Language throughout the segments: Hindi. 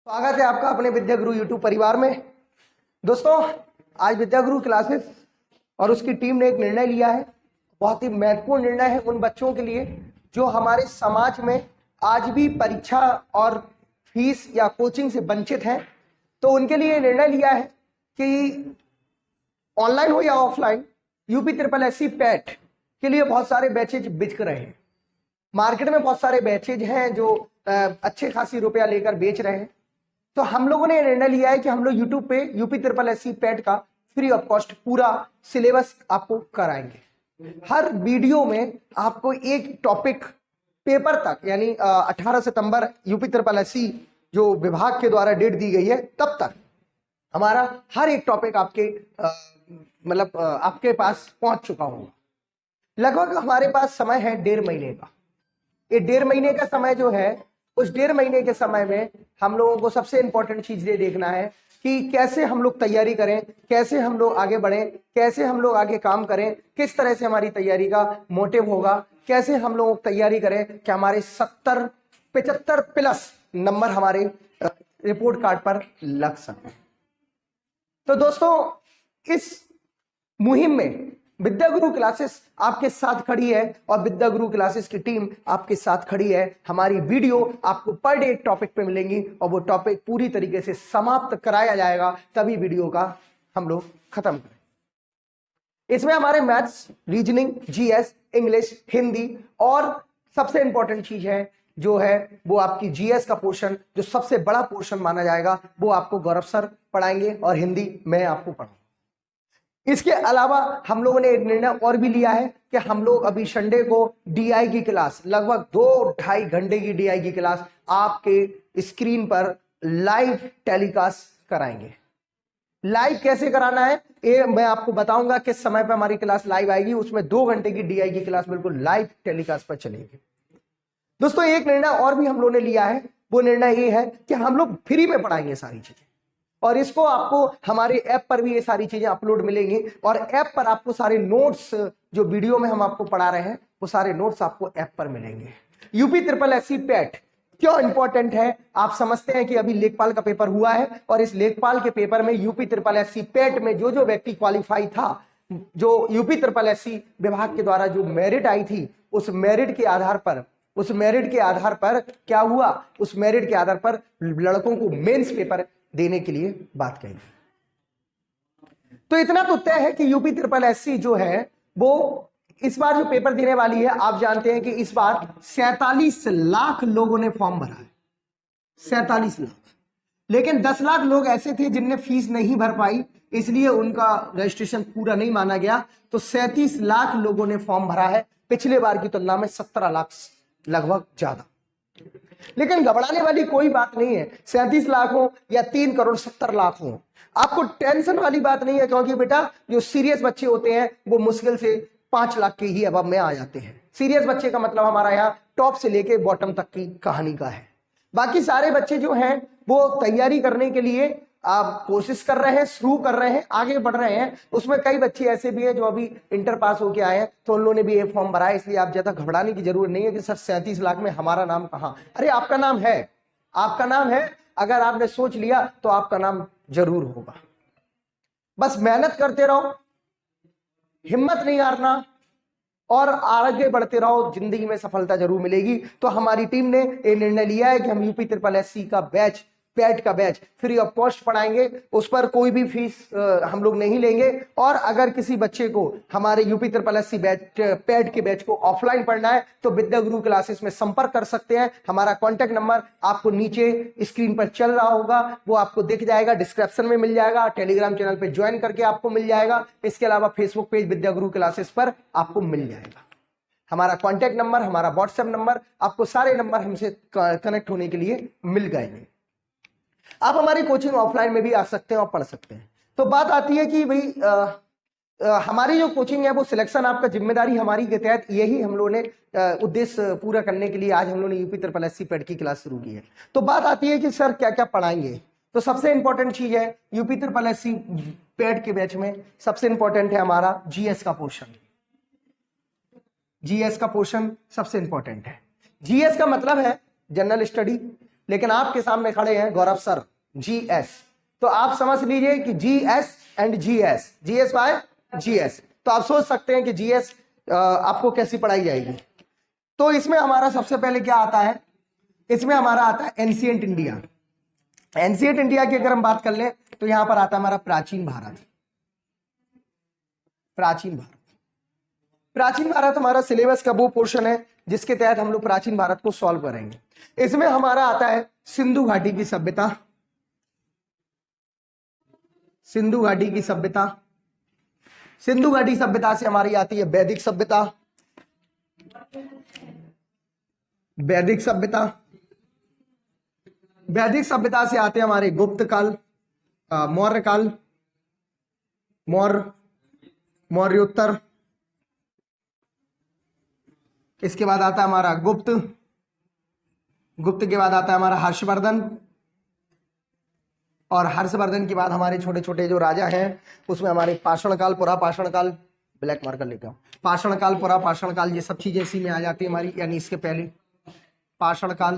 स्वागत है आपका अपने विद्या गुरु यूट्यूब परिवार में। दोस्तों, आज विद्या गुरु क्लासेस और उसकी टीम ने एक निर्णय लिया है। बहुत ही महत्वपूर्ण निर्णय है उन बच्चों के लिए जो हमारे समाज में आज भी परीक्षा और फीस या कोचिंग से वंचित हैं। तो उनके लिए निर्णय लिया है कि ऑनलाइन हो या offline, UP triple SC PAT के लिए बहुत सारे बैचेज बिक रहे हैं। मार्केट में बहुत सारे बैचेज हैं जो अच्छे खासी रुपया लेकर बेच रहे हैं। तो हम लोगों ने निर्णय लिया है कि हम लोग यूट्यूब पे यूपी ट्रिपल एससी पैट का फ्री ऑफ कॉस्ट पूरा सिलेबस आपको कराएंगे। हर वीडियो में आपको एक टॉपिक पेपर तक, यानी 18 सितंबर यूपी ट्रिपल एससी जो विभाग के द्वारा डेट दी गई है तब तक हमारा हर एक टॉपिक आपके आपके पास पहुंच चुका होगा। लगभग हमारे पास समय है 1.5 महीने का। ये 1.5 महीने का समय जो है, उस 1.5 महीने के समय में हम लोगों को सबसे इंपॉर्टेंट चीज ये देखना है कि कैसे हम लोग तैयारी करें, कैसे हम लोग आगे बढ़ें, कैसे हम लोग आगे काम करें, किस तरह से हमारी तैयारी का मोटिव होगा, कैसे हम लोग तैयारी करें कि हमारे 75 प्लस नंबर हमारे रिपोर्ट कार्ड पर लग सके। तो दोस्तों, इस मुहिम में विद्या गुरु क्लासेस आपके साथ खड़ी है और विद्या गुरु क्लासेस की टीम आपके साथ खड़ी है। हमारी वीडियो आपको पर डे एक टॉपिक पे मिलेंगी और वो टॉपिक पूरी तरीके से समाप्त कराया जाएगा, तभी वीडियो का हम लोग खत्म करें। इसमें हमारे maths, reasoning, GS, English, Hindi और सबसे इंपॉर्टेंट चीज है जो है वो आपकी जीएस का पोर्शन, जो सबसे बड़ा पोर्शन माना जाएगा, वो आपको गौरव सर पढ़ाएंगे और हिंदी मैं आपको पढ़ाऊंगा। इसके अलावा हम लोगों ने एक निर्णय और भी लिया है कि हम लोग अभी संडे को डीआई की क्लास, लगभग 2-2.5 घंटे की डीआई की क्लास आपके स्क्रीन पर लाइव टेलीकास्ट कराएंगे। लाइव कैसे कराना है ये मैं आपको बताऊंगा, किस समय पर हमारी क्लास लाइव आएगी। उसमें 2 घंटे की डीआई की क्लास बिल्कुल लाइव टेलीकास्ट पर चलेगी। दोस्तों, एक निर्णय और भी हम लोगों ने लिया है। वो निर्णय ये है कि हम लोग फ्री में पढ़ाएंगे सारी चीजें, और इसको आपको हमारे ऐप पर भी ये सारी चीजें अपलोड मिलेंगी और ऐप पर आपको सारे नोट्स, जो वीडियो में हम आपको पढ़ा रहे हैं, वो सारे नोट्स आपको ऐप पर मिलेंगे। यूपी ट्रिपल एससी पैट क्यों इंपॉर्टेंट है? आप समझते हैं कि अभी लेखपाल का पेपर हुआ है और इस लेखपाल के पेपर में यूपी ट्रिपल एससी पैट में जो जो व्यक्ति क्वालिफाई था, जो यूपी ट्रिपल एससी विभाग के द्वारा जो मेरिट आई थी, उस मेरिट के आधार पर क्या हुआ? उस मेरिट के आधार पर लड़कों को मेंस पेपर देने के लिए बात कही। तो इतना तो तय है कि यूपी ट्रिपल एससी जो है वो इस बार जो पेपर देने वाली है, आप जानते हैं कि इस बार 47 लाख लोगों ने फॉर्म भरा है। 47 लाख, लेकिन 10 लाख लोग ऐसे थे जिनने फीस नहीं भर पाई, इसलिए उनका रजिस्ट्रेशन पूरा नहीं माना गया। तो 37 लाख लोगों ने फॉर्म भरा है, पिछले बार की तुलना में 17 लाख लगभग ज्यादा। लेकिन घबराने वाली कोई बात नहीं है। 37 लाख हो या 3 करोड़ 70 लाख हो, आपको टेंशन वाली बात नहीं है, क्योंकि बेटा जो सीरियस बच्चे होते हैं वो मुश्किल से 5 लाख के ही अब में आ जाते हैं। सीरियस बच्चे का मतलब हमारा यहाँ टॉप से लेके बॉटम तक की कहानी का है। बाकी सारे बच्चे जो हैं वो तैयारी करने के लिए आप कोशिश कर रहे हैं, शुरू कर रहे हैं, आगे बढ़ रहे हैं। उसमें कई बच्चे ऐसे भी हैं जो अभी इंटर पास होके आए हैं, तो उन लोगों ने भी ये फॉर्म भरा है। इसलिए आप ज्यादा घबराने की जरूरत नहीं है कि सर 37 लाख में हमारा नाम कहाँ। अरे आपका नाम है, आपका नाम है। अगर आपने सोच लिया तो आपका नाम जरूर होगा। बस मेहनत करते रहो, हिम्मत नहीं हारना और आगे बढ़ते रहो, जिंदगी में सफलता जरूर मिलेगी। तो हमारी टीम ने ये निर्णय लिया है कि हम यूपी ट्रिपल एससी का बैच, पैट का बैच फ्री ऑफ कॉस्ट पढ़ाएंगे। उस पर कोई भी फीस हम लोग नहीं लेंगे। और अगर किसी बच्चे को हमारे UP triple SC batch, PAT के बैच को ऑफलाइन पढ़ना है तो विद्या गुरु क्लासेस में संपर्क कर सकते हैं। हमारा कॉन्टैक्ट नंबर आपको नीचे स्क्रीन पर चल रहा होगा, वो आपको दिख जाएगा, डिस्क्रिप्शन में मिल जाएगा, टेलीग्राम चैनल पर ज्वाइन करके आपको मिल जाएगा। इसके अलावा फेसबुक पेज विद्या गुरु क्लासेस पर आपको मिल जाएगा। हमारा कॉन्टैक्ट नंबर, हमारा व्हाट्सएप नंबर, आपको सारे नंबर हमसे कनेक्ट होने के लिए मिल गए। आप हमारी कोचिंग ऑफलाइन में भी आ सकते हैं और पढ़ सकते हैं। तो बात आती है कि भाई हमारी जो कोचिंग है वो सिलेक्शन आपका जिम्मेदारी हमारी के तहत, यही हम लोगों ने उद्देश्य पूरा करने के लिए आज हम लोगों ने यूपी ट्रिपल एससी पैट की क्लास शुरू की है। तो बात आती है कि सर क्या क्या पढ़ाएंगे। तो सबसे इंपॉर्टेंट चीज है यूपी ट्रिपल एससी पैट के बैच में सबसे इंपॉर्टेंट है हमारा जीएस का पोर्शन। जीएस का पोर्शन सबसे इंपॉर्टेंट है। जीएस का मतलब है जनरल स्टडी, लेकिन आपके सामने खड़े हैं गौरव सर, GS। तो आप समझ लीजिए कि GS and GS, GS by GS। तो आप सोच सकते हैं कि GS आपको कैसी पढ़ाई जाएगी। तो इसमें हमारा सबसे पहले क्या आता है, इसमें हमारा आता है एंशिएंट इंडिया। एंशिएंट इंडिया की अगर हम बात कर लें तो यहां पर आता है हमारा प्राचीन भारत। प्राचीन भारत, प्राचीन भारत हमारा सिलेबस का वो पोर्शन है जिसके तहत हम लोग प्राचीन भारत को सॉल्व करेंगे। इसमें हमारा आता है सिंधु घाटी की सभ्यता, सिंधु घाटी की सभ्यता। सिंधु घाटी सभ्यता से हमारी आती है वैदिक सभ्यता, वैदिक सभ्यता। वैदिक सभ्यता से आते हैं हमारे गुप्त काल, मौर्य काल, मौर्योत्तर। इसके बाद आता है हमारा गुप्त, गुप्त के बाद आता है हमारा हर्षवर्धन, और हर्षवर्धन के बाद हमारे छोटे छोटे जो राजा हैं उसमें हमारे पाषाण काल, पुरा पाषाण काल, ब्लैक मार्कर लेकर आओ, पाषाण काल, पुरा पाषाण काल, ये सब चीजें इसी में आ जाती है हमारी, यानी इसके पहले पाषाण काल,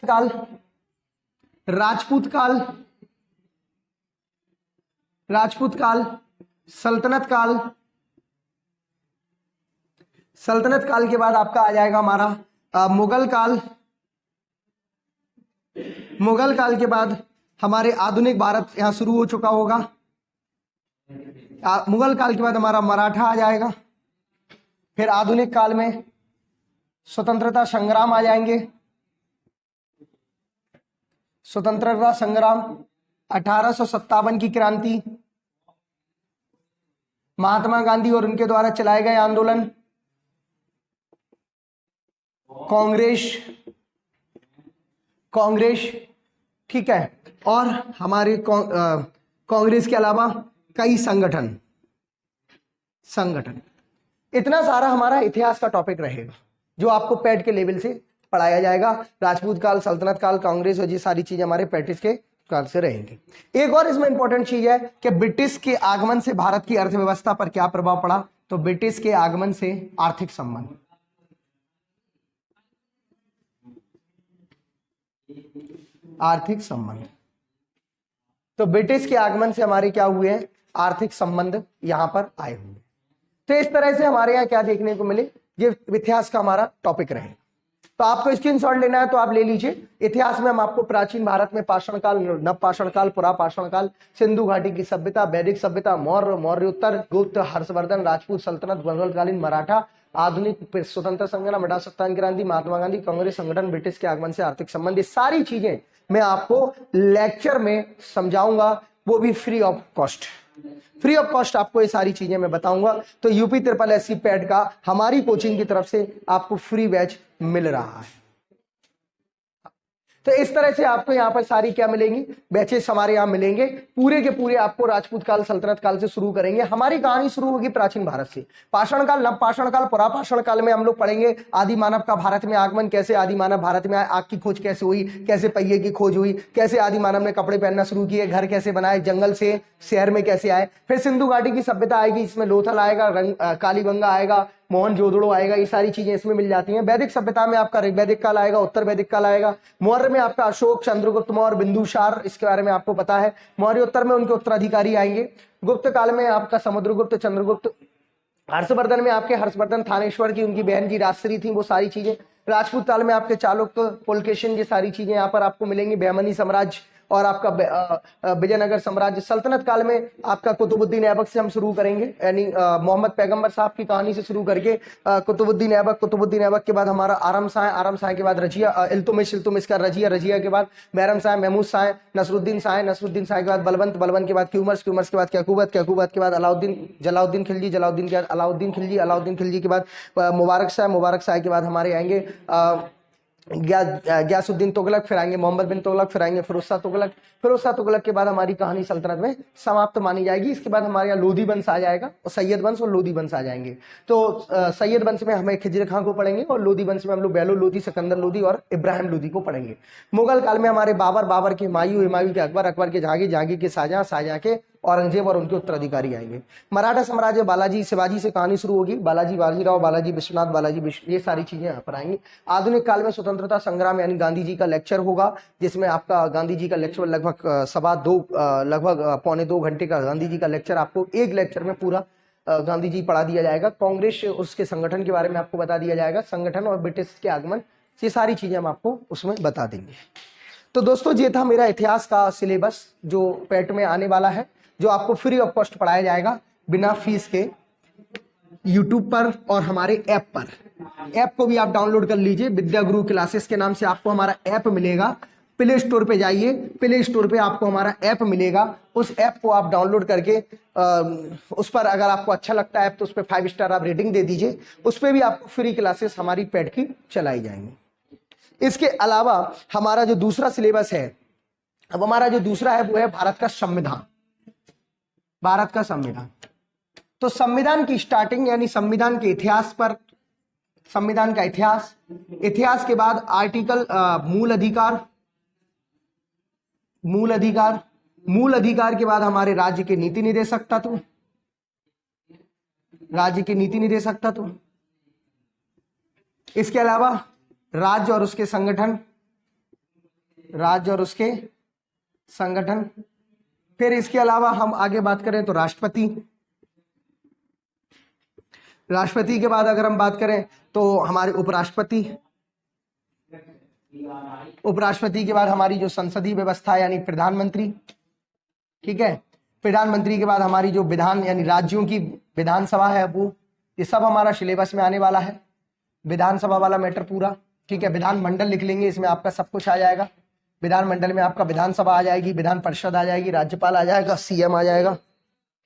काल, राजपूत काल, राजपूत काल, सल्तनत काल। सल्तनत काल के बाद आपका आ जाएगा हमारा मुगल काल। मुगल काल के बाद हमारे आधुनिक भारत यहां शुरू हो चुका होगा। मुगल काल के बाद हमारा मराठा आ जाएगा। फिर आधुनिक काल में स्वतंत्रता संग्राम आ जाएंगे। स्वतंत्रता संग्राम, 1857 की क्रांति, महात्मा गांधी और उनके द्वारा चलाए गए आंदोलन, कांग्रेस, ठीक है। और हमारे कांग्रेस के अलावा कई संगठन। इतना सारा हमारा इतिहास का टॉपिक रहेगा जो आपको पैट के लेवल से पढ़ाया जाएगा। राजपूत काल, सल्तनत काल, कांग्रेस और ये सारी चीज हमारे पैटिस के काल से रहेंगे। एक और इसमें इंपॉर्टेंट चीज है कि ब्रिटिश के आगमन से भारत की अर्थव्यवस्था पर क्या प्रभाव पड़ा। तो ब्रिटिश के आगमन से आर्थिक संबंध, आर्थिक संबंध, तो ब्रिटिश के आगमन से हमारे क्या हुए हैं, आर्थिक संबंध यहां पर आए हुए। तो इस तरह से हमारे यहाँ क्या देखने को मिले, ये इतिहास का हमारा टॉपिक रहेगा। तो आपको स्क्रीनशॉट लेना है तो आप ले लीजिए। इतिहास में हम आपको प्राचीन भारत में पाषाण काल, नव पाषाण काल, पुरा पाषाण काल, सिंधु घाटी की सभ्यता, वैदिक सभ्यता, मौर्य, मौर्योत्तर, गुप्त, हर्षवर्धन, राजपूत सल्तनत, मुगलकालीन, मराठा, आधुनिक, स्वतंत्र संग्राम, मराठा सत्तान क्रांति, महात्मा गांधी, कांग्रेस संगठन, ब्रिटिश के आगमन से आर्थिक संबंध, ये सारी चीजें मैं आपको लेक्चर में समझाऊंगा, वो भी free of cost. Free of cost आपको ये सारी चीजें मैं बताऊंगा। तो यूपी SSC पैड का हमारी कोचिंग की तरफ से आपको फ्री बैच मिल रहा है। तो इस तरह से आपको यहाँ पर सारी क्या मिलेंगी, बैचेस हमारे यहाँ मिलेंगे। पूरे के पूरे आपको राजपूत काल, सल्तनत काल से शुरू करेंगे। हमारी कहानी शुरू होगी प्राचीन भारत से। पाषाण काल, नव पाषाण काल, पुरा पाषाण काल में हम लोग पढ़ेंगे आदि मानव का भारत में आगमन, कैसे आदि मानव भारत में आए, आग की खोज कैसे हुई, कैसे पहिए की खोज हुई, कैसे आदि मानव ने कपड़े पहनना शुरू किए, घर कैसे बनाए, जंगल से शहर में कैसे आए। फिर सिंधु घाटी की सभ्यता आएगी, इसमें लोथल आएगा, कालीबंगा आएगा, मोहनजोदड़ो आएगा, ये सारी चीजें इसमें मिल जाती हैं। वैदिक सभ्यता में आपका ऋग्वैदिक काल आएगा, उत्तर वैदिक काल आएगा। मौर्य में आपका अशोक, चंद्रगुप्त मौर्य, बिंदुसार, इसके बारे में आपको पता है। मौर्योत्तर में उनके उत्तराधिकारी आएंगे। गुप्त काल में आपका समुद्रगुप्त, चंद्रगुप्त। हर्षवर्धन में आपके हर्षवर्धन थानेश्वर की उनकी बहन जी राजश्री थी, वो सारी चीजें। राजपूत काल में आपके चालुक्य, पुलकेशिन, ये सारी चीजें यहाँ पर आपको मिलेंगी। बहमनी साम्राज्य और आपका विजयनगर साम्राज्य। सल्तनत काल में आपका कुतुबुद्दीन ऐबक से हम शुरू करेंगे, यानी मोहम्मद पैगंबर साहब की कहानी से शुरू करके कुतुबुद्दीन ऐबक के बाद हमारा आरम शाह के बाद रजिया, इल्तुतमिश का रजिया के बाद महरम शाह, महमूद शाह, नसरुद्दीन शाह के बाद बलबंत के बाद क्यूमर्स के बाद कैकुबत के बाद जलाउद्दीन खिलजी के बाद मुबारक शाह के बाद हमारे आएंगे गयासुद्दीन तुगलक, फिर आएंगे मोहम्मद बिन तुगलक, फिर आएंगे फिरोज तुगलक के बाद हमारी कहानी सल्तनत में समाप्त मानी जाएगी। इसके बाद हमारे यहाँ लोधी वंश आ जाएगा और सैयद वंश और लोधी वंश आ जाएंगे। तो सैयद वंश में हमें खिजर खां को पढ़ेंगे और लोधी वंश में हम लोग बेलो लोधी, सिकंदर लोधी और इब्राहिम लोधी को पढ़ेंगे। मुगल काल में हमारे बाबर के हुमायूं के अकबर के जहांगीर के शाहजहां के औरंगजेब और उनके उत्तराधिकारी आएंगे। मराठा साम्राज्य बालाजी शिवाजी से कहानी शुरू होगी, बालाजी बाजीराव, बालाजी विश्वनाथ, बालाजी ये सारी चीजें यहाँ पर आएंगी। आधुनिक काल में स्वतंत्रता संग्राम यानी गांधी जी का लेक्चर होगा, जिसमें आपका गांधी जी का लेक्चर लगभग पौने 2 घंटे का गांधी जी का लेक्चर आपको एक लेक्चर में पूरा गांधी जी पढ़ा दिया जाएगा। कांग्रेस उसके संगठन के बारे में आपको बता दिया जाएगा, संगठन और ब्रिटिश के आगमन, ये सारी चीजें हम आपको उसमें बता देंगे। तो दोस्तों ये था मेरा इतिहास का सिलेबस जो पेट में आने वाला है, जो आपको फ्री ऑफ कॉस्ट पढ़ाया जाएगा बिना फीस के यूट्यूब पर और हमारे ऐप पर। ऐप को भी आप डाउनलोड कर लीजिए, विद्या गुरु क्लासेस के नाम से आपको हमारा ऐप मिलेगा। प्ले स्टोर पे जाइए, प्ले स्टोर पे आपको हमारा ऐप मिलेगा, उस ऐप को आप डाउनलोड करके उस पर अगर आपको अच्छा लगता है तो उस पर 5 स्टार आप रेटिंग दे दीजिए। उस पर भी आपको फ्री क्लासेस हमारी पेड की चलाई जाएंगी। इसके अलावा हमारा जो दूसरा सिलेबस है, अब हमारा जो दूसरा है वो है भारत का संविधान। भारत का संविधान, तो संविधान की स्टार्टिंग यानी संविधान के इतिहास पर, संविधान का इतिहास के बाद आर्टिकल मूल अधिकार के बाद हमारे राज्य के नीति निर्देशक तत्व, राज्य के नीति निर्देशक तत्व। इसके अलावा राज्य और उसके संगठन, राज्य और उसके संगठन। फिर इसके अलावा हम आगे बात करें तो राष्ट्रपति, राष्ट्रपति के बाद अगर हम बात करें तो हमारे उपराष्ट्रपति, उपराष्ट्रपति के बाद हमारी जो संसदीय व्यवस्था यानी प्रधानमंत्री, ठीक है। प्रधानमंत्री के बाद हमारी जो विधान यानी राज्यों की विधानसभा है वो, ये सब हमारा सिलेबस में आने वाला है, विधानसभा वाला मैटर पूरा, ठीक है। विधानमंडल लिख लेंगे, इसमें आपका सब कुछ आ जाएगा। विधानमंडल में आपका विधानसभा आ जाएगी, विधान परिषद आ जाएगी, राज्यपाल आ जाएगा, सीएम आ जाएगा,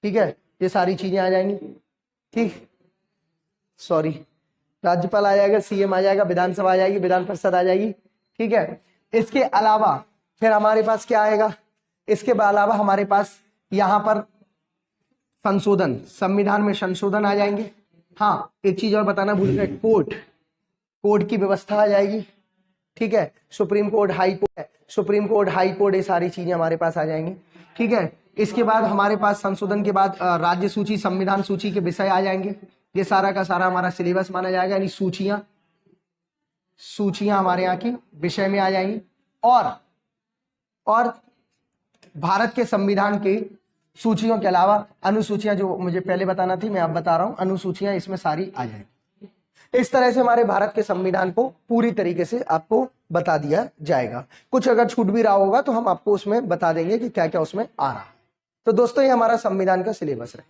ठीक है। ये सारी चीजें आ जाएंगी, ठीक, सॉरी, राज्यपाल आ जाएगा, सीएम आ जाएगा, विधानसभा आ जाएगी, विधान परिषद आ जाएगी, ठीक है। इसके अलावा फिर हमारे पास क्या आएगा, इसके अलावा हमारे पास यहाँ पर संशोधन, संविधान में संशोधन आ जाएंगे। हाँ, एक चीज और बताना भूल गए, कोर्ट की व्यवस्था आ जाएगी, ठीक है। Supreme court, high court, supreme court, high court, ये सारी चीजें हमारे पास आ जाएंगी, ठीक है। इसके बाद हमारे पास संशोधन के बाद राज्य सूची, संविधान सूची के विषय आ जाएंगे। ये सारा का सारा हमारा सिलेबस माना जाएगा, यानी सूचियां हमारे यहाँ की विषय में आ जाएंगी। और भारत के संविधान के सूचियों के अलावा अनुसूचियां, जो मुझे पहले बताना थी मैं अब बता रहा हूं, अनुसूचियां इसमें सारी आ जाएंगी। इस तरह से हमारे भारत के संविधान को पूरी तरीके से आपको बता दिया जाएगा। कुछ अगर छूट भी रहा होगा तो हम आपको उसमें बता देंगे कि क्या क्या उसमें आ रहा है। तो दोस्तों ये हमारा संविधान का सिलेबस है।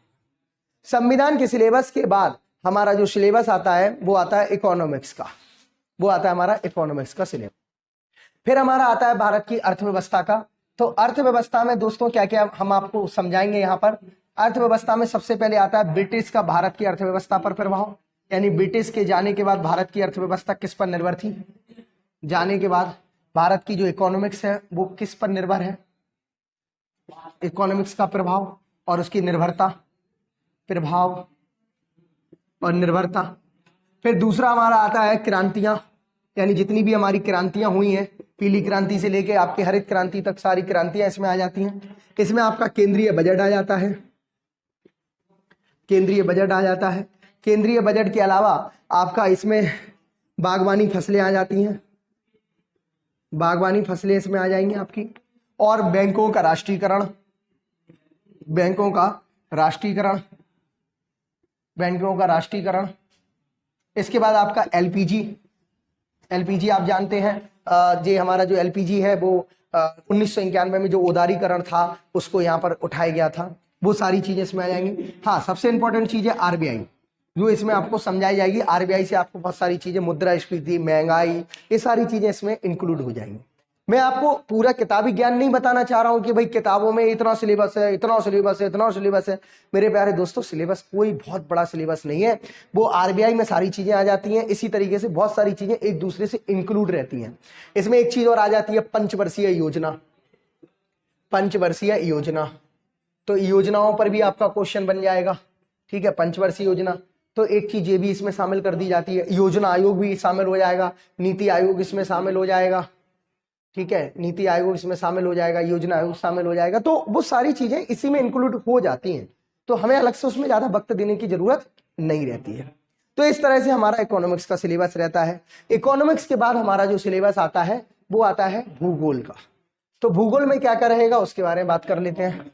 संविधान के सिलेबस के बाद हमारा जो सिलेबस आता है वो आता है इकोनॉमिक्स का, वो आता है हमारा इकोनॉमिक्स का सिलेबस। फिर हमारा आता है भारत की अर्थव्यवस्था का। तो अर्थव्यवस्था में दोस्तों क्या क्या हम आपको समझाएंगे यहाँ पर। अर्थव्यवस्था में सबसे पहले आता है ब्रिटिश का भारत की अर्थव्यवस्था पर प्रभाव, यानी ब्रिटिश के जाने के बाद भारत की अर्थव्यवस्था किस पर निर्भर थी, जाने के बाद भारत की जो इकोनॉमिक्स है वो किस पर निर्भर है, इकोनॉमिक्स का प्रभाव और उसकी निर्भरता, प्रभाव और निर्भरता। फिर दूसरा हमारा आता है क्रांतियां, यानी जितनी भी हमारी क्रांतियां हुई हैं, पीली क्रांति से लेके आपके हरित क्रांति तक सारी क्रांतियां इसमें आ जाती हैं। इसमें आपका केंद्रीय बजट आ जाता है, केंद्रीय बजट आ जाता है। केंद्रीय बजट के अलावा आपका इसमें बागवानी फसलें आ जाती हैं, बागवानी फसलें इसमें आ जाएंगी आपकी। और बैंकों का राष्ट्रीयकरण, बैंकों का राष्ट्रीयकरण, बैंकों का राष्ट्रीयकरण। इसके बाद आपका एलपीजी, एलपीजी आप जानते हैं, ये हमारा जो एलपीजी है वो 1991 में जो उदारीकरण था उसको यहाँ पर उठाया गया था, वो सारी चीजें इसमें आ जाएंगी। हाँ, सबसे इंपॉर्टेंट चीज है आरबीआई, जो इसमें आपको समझाई जाएगी। आरबीआई से आपको बहुत सारी चीजें, मुद्रास्फीति, महंगाई, ये सारी चीजें इसमें इंक्लूड हो जाएंगी। मैं आपको पूरा किताबी ज्ञान नहीं बताना चाह रहा हूं कि भाई किताबों में इतना सिलेबस है, इतना सिलेबस है, इतना सिलेबस है। मेरे प्यारे दोस्तों, सिलेबस कोई बहुत बड़ा सिलेबस नहीं है, वो आरबीआई में सारी चीजें आ जाती हैं। इसी तरीके से बहुत सारी चीजें एक दूसरे से इंक्लूड रहती हैं। इसमें एक चीज और आ जाती है, पंचवर्षीय योजना, पंचवर्षीय योजना। तो योजनाओं पर भी आपका क्वेश्चन बन जाएगा, ठीक है, पंचवर्षीय योजना। तो एक चीज ये भी इसमें शामिल कर दी जाती है, योजना आयोग भी शामिल हो जाएगा, नीति आयोग इसमें शामिल हो जाएगा, ठीक है, नीति आयोग इसमें शामिल हो जाएगा, योजना आयोग शामिल हो जाएगा, तो वो सारी चीजें इसी में इंक्लूड हो जाती हैं, तो हमें अलग से उसमें ज्यादा वक्त देने की जरूरत नहीं रहती है। तो इस तरह से हमारा इकोनॉमिक्स का सिलेबस रहता है। इकोनॉमिक्स के बाद हमारा जो सिलेबस आता है वो आता है भूगोल का। तो भूगोल में क्या क्या रहेगा उसके बारे में बात कर लेते हैं।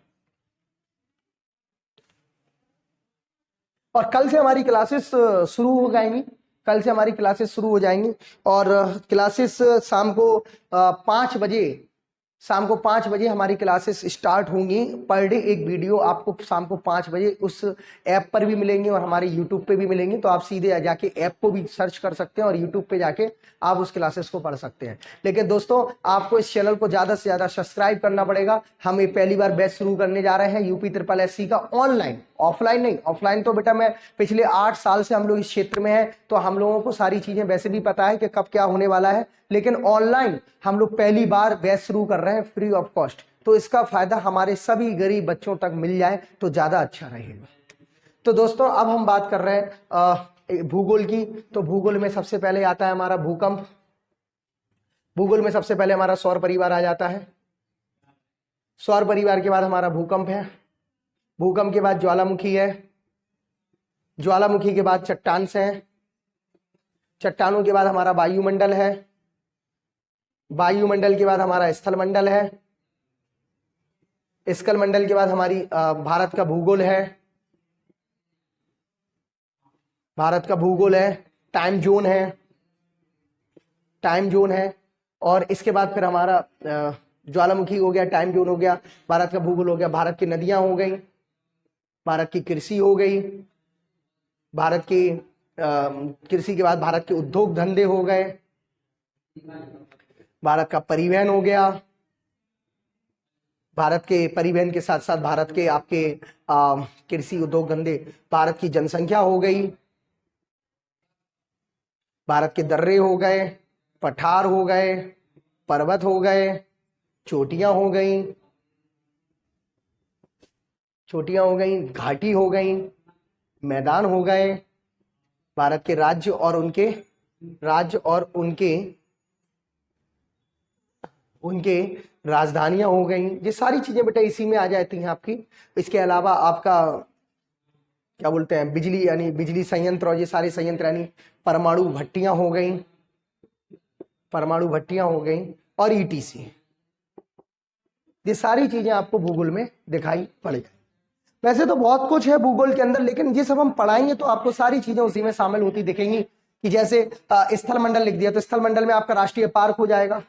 और कल से हमारी क्लासेस शुरू हो जाएंगी, कल से हमारी क्लासेस शुरू हो जाएंगी और क्लासेस शाम को 5 बजे, शाम को 5 बजे हमारी क्लासेस स्टार्ट होंगी। पर डे एक वीडियो आपको शाम को 5 बजे उस ऐप पर भी मिलेंगी और हमारे यूट्यूब पे भी मिलेंगी, तो आप सीधे जाके ऐप को भी सर्च कर सकते हैं और यूट्यूब पे जाके आप उस क्लासेस को पढ़ सकते हैं। लेकिन दोस्तों आपको इस चैनल को ज़्यादा से ज़्यादा सब्सक्राइब करना पड़ेगा। हम ये पहली बार बैच शुरू करने जा रहे हैं यूपी ट्रिपल एससी का ऑनलाइन, ऑफलाइन नहीं। ऑफलाइन तो बेटा मैं पिछले 8 साल से हम लोग इस क्षेत्र में हैं, तो हम लोगों को सारी चीज़ें वैसे भी पता है कि कब क्या होने वाला है, लेकिन ऑनलाइन हम लोग पहली बार बैच शुरू कर रहे हैं फ्री ऑफ कॉस्ट, तो इसका फायदा हमारे सभी गरीब बच्चों तक मिल जाए तो ज़्यादा अच्छा रहेगा। तो दोस्तों अब हम बात कर रहे हैं भूगोल की। तो भूगोल में सबसे पहले आता है हमारा भूकंप। भूगोल में सबसे पहले हमारा सौर परिवार आ जाता है। सौर परिवार के बाद हमारा भूकंप है। भूकंप के बाद ज्वालामुखी है। ज्वालामुखी के बाद चट्टान से है। चट्टानों के बाद हमारा वायुमंडल है। वायुमंडल के बाद हमारा स्थल मंडल है। स्थल मंडल के बाद हमारी भारत का भूगोल है। भारत का भूगोल है। टाइम जोन है, टाइम जोन है। और इसके बाद फिर हमारा ज्वालामुखी हो गया, टाइम जोन हो गया, भारत का भूगोल हो गया, भारत की नदियां हो गई, भारत की कृषि हो गई, भारत की कृषि के बाद भारत के उद्योग धंधे हो गए, भारत का परिवहन हो गया, भारत के परिवहन के साथ साथ भारत के आपके कृषि उद्योग धंधे, भारत की जनसंख्या हो गई, भारत के दर्रे हो गए, पठार हो गए, पर्वत हो गए, चोटियां हो गई, चोटियां हो गई, घाटी हो गई, मैदान हो गए, भारत के राज्य और उनके राजधानियां हो गई। ये सारी चीजें बेटा इसी में आ जाती हैं आपकी। इसके अलावा आपका क्या बोलते हैं बिजली, यानी बिजली संयंत्र, और ये सारे संयंत्र यानी परमाणु भट्टियां हो गई, परमाणु भट्टियां हो गई और ईटीसी। ये सारी चीजें आपको भूगोल में दिखाई पड़ेगी। वैसे तो बहुत कुछ है भूगोल के अंदर, लेकिन ये सब हम पढ़ाएंगे तो आपको सारी चीजें उसी में शामिल होती दिखेंगी। कि जैसे स्थल मंडल लिख दिया तो स्थल मंडल में आपका राष्ट्रीय पार्क हो जाएगा,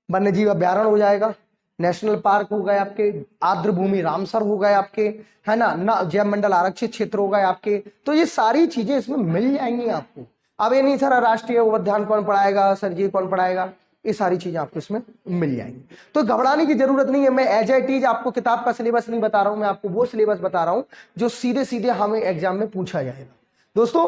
वन्य जीव अभ्यारण्य हो जाएगा, नेशनल पार्क हो गए आपके, आर्द्र भूमि रामसर हो गए आपके, है ना, जैव मंडल आरक्षित क्षेत्र हो गए आपके। तो ये सारी चीजें इसमें मिल जाएंगी आपको। अब ये नहीं सर राष्ट्रीय उद्यान कौन पढ़ाएगा, सर जी कौन पढ़ाएगा, ये सारी चीजें आपको इसमें मिल जाएंगी। तो घबराने की जरूरत नहीं है। मैं एज इट इज आपको किताब का सिलेबस नहीं बता रहा हूं, मैं आपको वो सिलेबस बता रहा हूं जो सीधे सीधे हमें एग्जाम में पूछा जाएगा। दोस्तों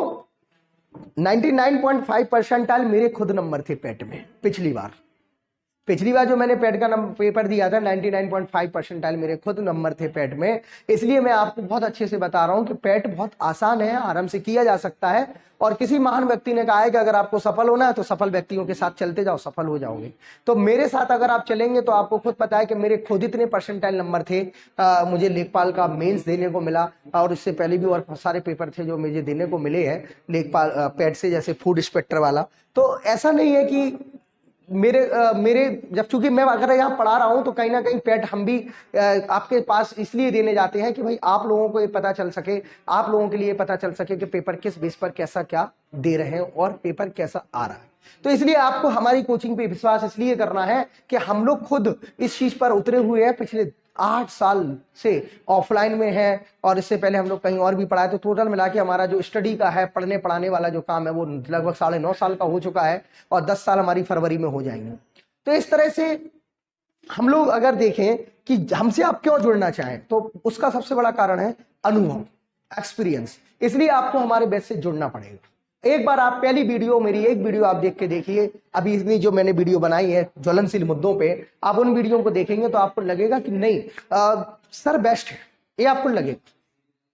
99.5 परसेंटाइल मेरे खुद नंबर थे पेट में पिछली बार जो मैंने पेट का पेपर दिया था 99.5 परसेंटाइल मेरे खुद नंबर थे पेट में। इसलिए मैं आपको बहुत अच्छे से बता रहा हूं कि पेट बहुत आसान है, आराम से किया जा सकता है। और किसी महान व्यक्ति ने कहा है कि अगर आपको सफल होना है तो सफल व्यक्तियों के साथ चलते जाओ, सफल हो जाओगे। तो मेरे साथ अगर आप चलेंगे तो आपको खुद पता है कि मेरे खुद इतने परसेंटाइल नंबर थे। मुझे लेखपाल का मेंस देने को मिला और इससे पहले भी और बहुत सारे पेपर थे जो मुझे देने को मिले हैं लेखपाल पेट से, जैसे फूड इंस्पेक्टर वाला। तो ऐसा नहीं है कि मेरे जब चूंकि मैं अगर यहाँ पढ़ा रहा हूँ तो कहीं ना कहीं पेट हम भी आपके पास इसलिए देने जाते हैं कि भाई आप लोगों को ये पता चल सके, आप लोगों के लिए पता चल सके कि पेपर किस बेस पर कैसा क्या दे रहे हैं और पेपर कैसा आ रहा है। तो इसलिए आपको हमारी कोचिंग पे विश्वास इसलिए करना है कि हम लोग खुद इस चीज पर उतरे हुए हैं, पिछले 8 साल से ऑफलाइन में है और इससे पहले हम लोग कहीं और भी पढ़ाए। तो टोटल मिला के हमारा जो स्टडी का है, पढ़ने पढ़ाने वाला जो काम है वो लगभग 9.5 साल का हो चुका है और 10 साल हमारी फरवरी में हो जाएंगे। तो इस तरह से हम लोग अगर देखें कि हमसे आप क्यों जुड़ना चाहें तो उसका सबसे बड़ा कारण है अनुभव, एक्सपीरियंस। इसलिए आपको हमारे बैच से जुड़ना पड़ेगा। एक बार आप पहली वीडियो, मेरी एक वीडियो आप देख के देखिए, अभी इतनी जो मैंने वीडियो बनाई है ज्वलनशील मुद्दों पे, आप उन वीडियो को देखेंगे तो आपको लगेगा कि नहीं सर बेस्ट है, ये आपको लगेगा।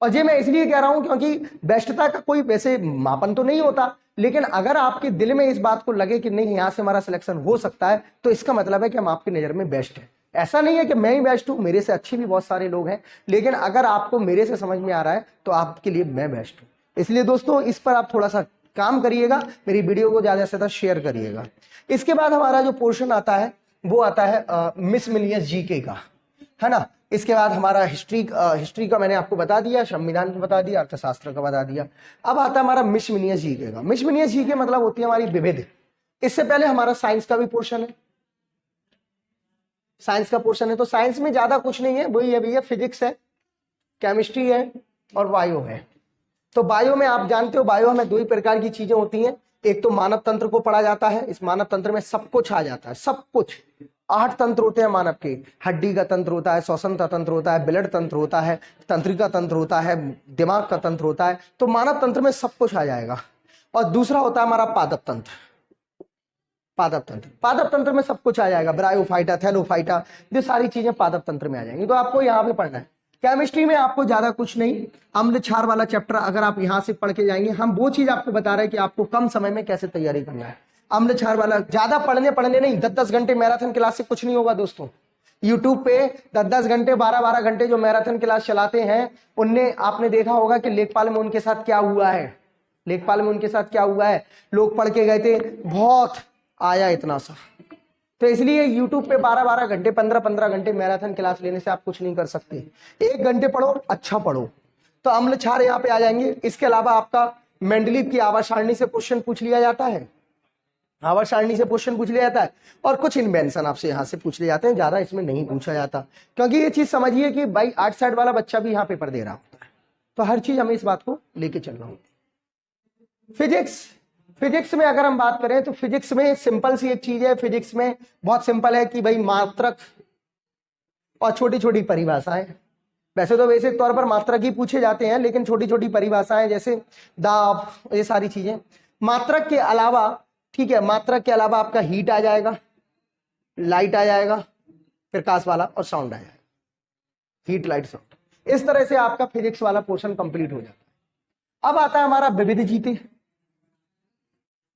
और ये मैं इसलिए कह रहा हूं क्योंकि बेस्टता का कोई वैसे मापन तो नहीं होता, लेकिन अगर आपके दिल में इस बात को लगे कि नहीं यहां से हमारा सिलेक्शन हो सकता है, तो इसका मतलब है कि हम आपकी नजर में बेस्ट है। ऐसा नहीं है कि मैं ही बेस्ट हूं, मेरे से अच्छे भी बहुत सारे लोग हैं, लेकिन अगर आपको मेरे से समझ में आ रहा है तो आपके लिए मैं बेस्ट हूं। इसलिए दोस्तों इस पर आप थोड़ा सा काम करिएगा, मेरी वीडियो को ज्यादा से ज्यादा शेयर करिएगा। इसके बाद हमारा जो पोर्शन आता है वो आता है मिस मिलियंस जीके का, है ना। इसके बाद हमारा हिस्ट्री का मैंने आपको बता दिया, संविधान का बता दिया, अर्थशास्त्र का बता दिया। अब आता है हमारा मिस मिलियंस जीके का। मिस मिलियंस जीके मतलब होती है हमारी विविध। इससे पहले हमारा साइंस का भी पोर्शन है, साइंस का पोर्शन है। तो साइंस में ज्यादा कुछ नहीं है, वही है भैया, फिजिक्स है, केमिस्ट्री है और बायो है। तो बायो में आप जानते हो, बायो में दो ही प्रकार की चीजें होती हैं। एक तो मानव तंत्र को पढ़ा जाता है, इस मानव तंत्र में सब कुछ आ जाता है, सब कुछ। 8 तंत्र होते हैं मानव के, हड्डी का तंत्र होता है, श्वसन का तंत्र होता है, ब्लड तंत्र होता है, तंत्रिका तंत्र होता है, दिमाग का तंत्र होता है। तो मानव तंत्र में सब कुछ आ जाएगा। और दूसरा होता है हमारा पादप तंत्र। पादप तंत्र में सब कुछ आ जाएगा, ब्रायोफाइटा, थैलोफाइटा, ये सारी चीजें पादप तंत्र में आ जाएंगी। तो आपको यहाँ पे पढ़ना है। केमिस्ट्री में आपको ज्यादा कुछ नहीं, अम्ल क्षार वाला चैप्टर अगर आप यहां से पढ़ के जाएंगे, हम वो चीज आपको बता रहे हैं कि आपको कम समय में कैसे तैयारी करना है। अम्ल क्षार वाला ज्यादा पढ़ने नहीं, 10-10 घंटे मैराथन क्लास से कुछ नहीं होगा दोस्तों। यूट्यूब पे 10-10 घंटे 12-12 घंटे जो मैराथन क्लास चलाते हैं, उनने आपने देखा होगा कि लेखपाल में उनके साथ क्या हुआ है। लेखपाल में उनके साथ क्या हुआ है, लोग पढ़ के गए थे, बहुत आया इतना सा। तो इसलिए YouTube पे 12-12 घंटे 15-15 घंटे मैराथन क्लास लेने से आप कुछ नहीं कर सकते। 1 घंटे पढ़ो, अच्छा पढ़ो। तो अम्ल क्षार यहाँ पे आ जाएंगे। इसके अलावा आपका मेंडलीव की आवाज सारणी से क्वेश्चन पूछ लिया जाता है, आवाज सारणी से क्वेश्चन पूछ लिया जाता है। और कुछ इन्वेंशन आपसे यहाँ से पूछ लिए जाते हैं, ज्यादा इसमें नहीं पूछा जाता, क्योंकि ये चीज समझिए कि भाई आर्ट साइड वाला बच्चा भी यहाँ पेपर दे रहा होता है। तो हर चीज हमें इस बात को लेके चलना होता है। फिजिक्स में अगर हम बात करें तो फिजिक्स में सिंपल सी एक चीज है। फिजिक्स में बहुत सिंपल है कि भाई मात्रक और छोटी छोटी परिभाषाएं। वैसे तो बेसिक तौर पर मात्रक ही पूछे जाते हैं, लेकिन छोटी छोटी परिभाषाएं जैसे दाब, ये सारी चीजें। मात्रक के अलावा, ठीक है, मात्रक के अलावा आपका हीट आ जाएगा, लाइट आ जाएगा, प्रकाश वाला, और साउंड आ जाएगा, हीट लाइट साउंड। इस तरह से आपका फिजिक्स वाला पोर्शन कंप्लीट हो जाता है। अब आता है हमारा विविध जीके।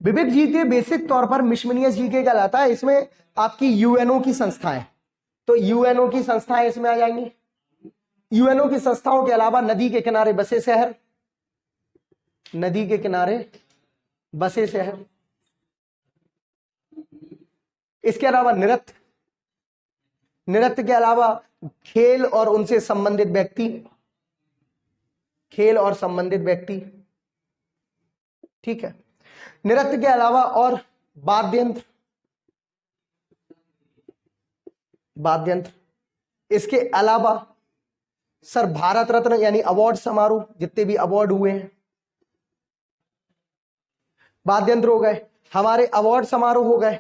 विविध जीके बेसिक तौर पर मिसमिनियस जीके कहलाता है। इसमें आपकी यूएनओ की संस्थाएं, तो यूएनओ की संस्थाएं इसमें आ जाएंगी। यूएनओ की संस्थाओं के अलावा नदी के किनारे बसे शहर, नदी के किनारे बसे शहर। इसके अलावा नृत्य, नृत्य के अलावा खेल और उनसे संबंधित व्यक्ति, खेल और संबंधित व्यक्ति, ठीक है। नृत्य के अलावा और वाद्य यंत्र, वाद्य। इसके अलावा सर भारत रत्न यानी अवार्ड समारोह, जितने भी अवार्ड हुए हैं, वाद्य यंत्र हो गए। हमारे अवार्ड समारोह हो गए,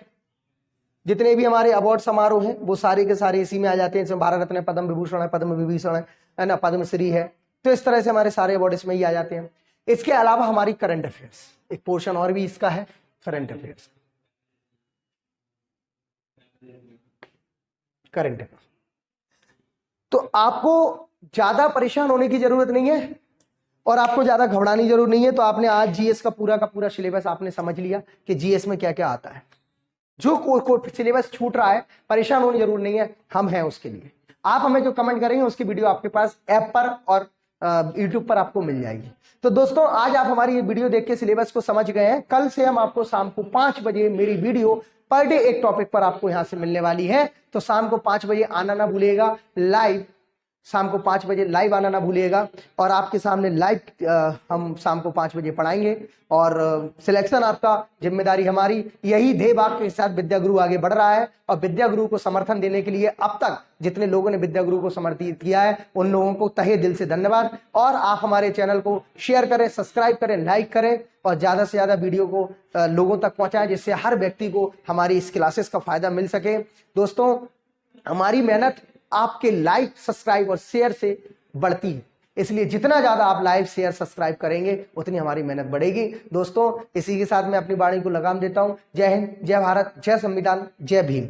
जितने भी हमारे अवार्ड समारोह हैं वो सारे के सारे इसी में आ जाते हैं। इसमें भारत रत्न है, पद्म विभूषण है, पद्म विभूषण है ना, पद्मश्री है। तो इस तरह से हमारे सारे अवार्ड इसमें ही आ जाते हैं। इसके अलावा हमारी करंट अफेयर्स, एक पोर्शन और भी इसका है, करंट अफेयर्स। करंट अफेयर्स तो आपको ज्यादा परेशान होने की जरूरत नहीं है और आपको ज्यादा घबराने की जरूरत नहीं है। तो आपने आज जीएस का पूरा सिलेबस आपने समझ लिया कि जीएस में क्या क्या आता है। जो सिलेबस छूट रहा है, परेशान होने की जरूरत नहीं है, हम हैं उसके लिए। आप हमें जो कमेंट करेंगे उसकी वीडियो आपके पास ऐप पर और यूट्यूब पर आपको मिल जाएगी। तो दोस्तों आज आप हमारी ये वीडियो देख के सिलेबस को समझ गए हैं। कल से हम आपको शाम को 5 बजे मेरी वीडियो पर डे एक टॉपिक पर आपको यहां से मिलने वाली है। तो शाम को 5 बजे आना ना भूलिएगा लाइव, शाम को 5 बजे लाइव आना ना भूलिएगा। और आपके सामने लाइव हम शाम को 5 बजे पढ़ाएंगे और सिलेक्शन आपका, जिम्मेदारी हमारी। यही ध्येय वाक्य के साथ विद्या गुरु आगे बढ़ रहा है। और विद्या गुरु को समर्थन देने के लिए अब तक जितने लोगों ने विद्या गुरु को समर्थित किया है उन लोगों को तहे दिल से धन्यवाद। और आप हमारे चैनल को शेयर करें, सब्सक्राइब करें, लाइक करें और ज्यादा से ज्यादा वीडियो को लोगों तक पहुंचाएं, जिससे हर व्यक्ति को हमारी इस क्लासेस का फायदा मिल सके। दोस्तों हमारी मेहनत आपके लाइक, सब्सक्राइब और शेयर से बढ़ती है, इसलिए जितना ज्यादा आप लाइक, शेयर, सब्सक्राइब करेंगे उतनी हमारी मेहनत बढ़ेगी। दोस्तों इसी के साथ मैं अपनी वाणी को लगाम देता हूं। जय हिंद, जय भारत, जय संविधान, जय भीम।